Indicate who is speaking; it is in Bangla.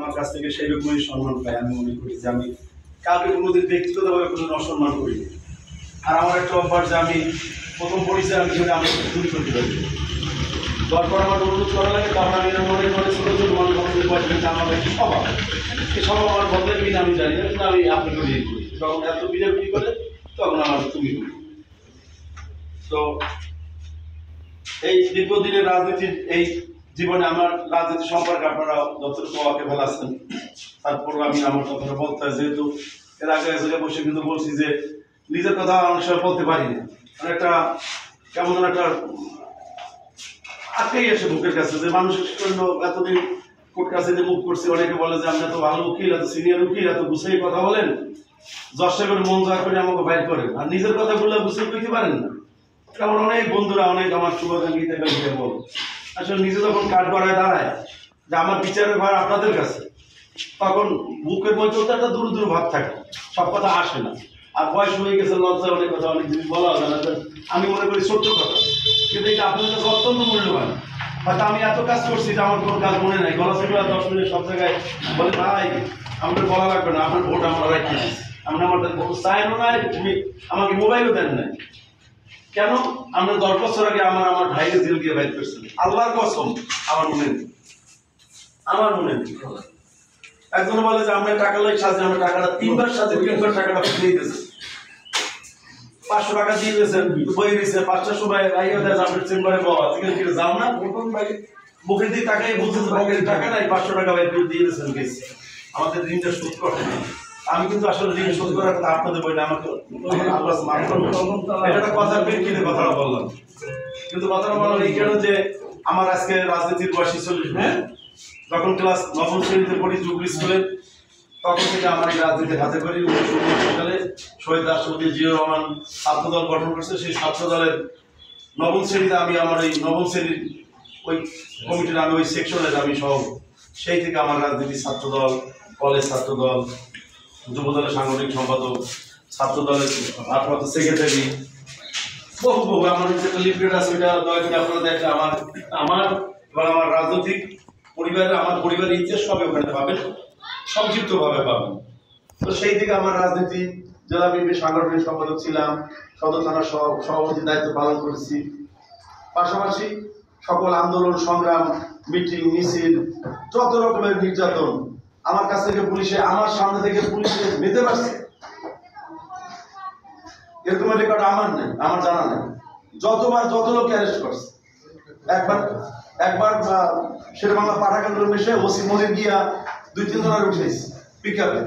Speaker 1: আমার কাছ থেকে সেই রকমই সম্মান পাই। আমি মনে করি যে আমি কাউকে কোনোদিন ব্যক্তিগতভাবে কোনো অসম্মান করি। আর আমার একটা অভ্যাস যে আমি প্রথম পরিচয় আমি দূর করতে পারি। তারপর আমার অনুরোধ করা লাগে, তখন আমি মনে করে ছোটো ছোটো মানুষ বসবেন আমার একটি স্বভাব, এই স্বভাব আমার বদলের কিনা আমি জানি না, কিন্তু আমি আপনাকে বিয়ে করি। যখন এত বিজেপি করে তখন আমার তুমি করি। তো এই দীর্ঘদিনের রাজনীতির এই জীবনে আমার রাজনীতি সম্পর্কে আপনারা যতটুকু আমাকে ফেলাচ্ছেন, তারপর আমি আমার কথাটা বলতে হয়। যেহেতু এর আগে বসে কিন্তু বলছি যে নিজের কথা অনেক সময় বলতে পারি না, একটা কেমন একটা আটকেই আসে মুখের কাছে, যে মানুষের জন্য এতদিন কোর্ট কাছে মুখ করছি। অনেকে বলে যে আপনি এত ভালো উকিল, এত সিনিয়র উকিল, এত গুছিয়ে কথা বলেন, দশটা করে মন জয় করে আমাকে বাইর করেন, আর নিজের কথাগুলো গুছিয়ে কইতে পারেন না। আমার অনেক বন্ধুরা, অনেক আমার শুভাকাঙ্ক্ষীতে বল, আসলে নিজে যখন কাঠ গড়ায় দাঁড়ায় যে আমার বিচারের ভার আপনাদের কাছে, তখন বুকের মধ্যে তো একটা দূর দূর ভাব থাকে, সব কথা আসে না। আর বয়স হয়ে গেছে, লজ্জা অনেক কথা অনেক জিনিস বলা হবে না। আমি মনে করি ছোট্ট কথা, কিন্তু এটা আপনাদের কাছে অত্যন্ত মূল্যবান। হয়তো আমি এত কাজ করছি যে আমার কোনো কাজ মনে নাই, গলা সেগুলো 10 মিনিট সব জায়গায় বলে ভাই আমাদের বলা লাগবে না, আপনার ভোট আমরা রাখি, আমরা আমাদের ভোট চাইও নাই, তুমি আমাকে মোবাইলও দেন নাই কেন? আমরা 10 বছর আগে আমার ভাইকে জেল দিয়ে বাইর করছেন, আল্লাহর কসম আমার মনে নেই, আমার মনে নেই। একজন বলে যে আমরা টাকা লই সাজে, আমরা টাকাটা 3বার সাজে, 3বার টাকাটা দিয়ে দিয়েছে, 500 টাকা দিয়ে দিয়েছেন, বই দিয়েছে 5টার সময় আইয়া দেয় আপনার চেম্বারে বলা, ঠিক যাও না, মুখের দিকে টাকাই বলছে যে টাকা নাই, 500 টাকা বাইর করে দিয়ে দিয়েছেন গেছে, আমাদের ঋণটা শোধ করতে। আমি কিন্তু আসলে ঋণ শোধ করার কথা আপনাদের বই না, আমাকে এটা কথার প্রেক্ষিতে কথাটা বললাম। কিন্তু কথাটা বললাম এই কারণে যে আমার আজকে রাজনীতির বয়স 40, হ্যাঁ, যখন ক্লাস 9ম শ্রেণীতে পড়ি জুবলি স্কুলে, তখন থেকে আমার এই রাজনীতি হাতে করি। 1969 সালে শহীদ রাষ্ট্রপতি জিয়াউর রহমান ছাত্রদল গঠন করছে, সেই ছাত্রদলের 9ম শ্রেণীতে আমি আমার এই 9ম শ্রেণীর ওই কমিটির আমি ওই সেকশনের আমি সহ, সেই থেকে আমার রাজনীতি ছাত্রদল, কলেজ ছাত্রদল, যুবদলের সাংগঠনিক সম্পাদক, ছাত্রদলের ভারপ্রাপ্ত সেক্রেটারি, বহু আমার একটা লিফলেট আছে, ওইটা দয়া করে আপনারা দেখে আমার এবং আমার রাজনৈতিক পরিবারের, আমার পরিবারের ইতিহাস সবই ওখানে পাবেন, সংক্ষিপ্তভাবে পাবেন। তো সেই থেকে আমার রাজনীতি, জেলা বিএনপির সাংগঠনিক সম্পাদক ছিলাম, সদর থানার সভাপতির দায়িত্ব পালন করেছি। পাশাপাশি সকল আন্দোলন সংগ্রাম, মিটিং মিছিল, যত রকমের নির্যাতন আমার কাছ থেকে পুলিশে, আমার সামনে থেকে পুলিশে নিতে পারছে, এরকম রেকর্ড আমার নেই, আমার জানা নেই। যতবার যত লোক অ্যারেস্ট করছে, একবার শেরেবাংলা পাঠাগার মেশে ওসি মনে গিয়া 2-3 জনের উঠেছে পিকআপে।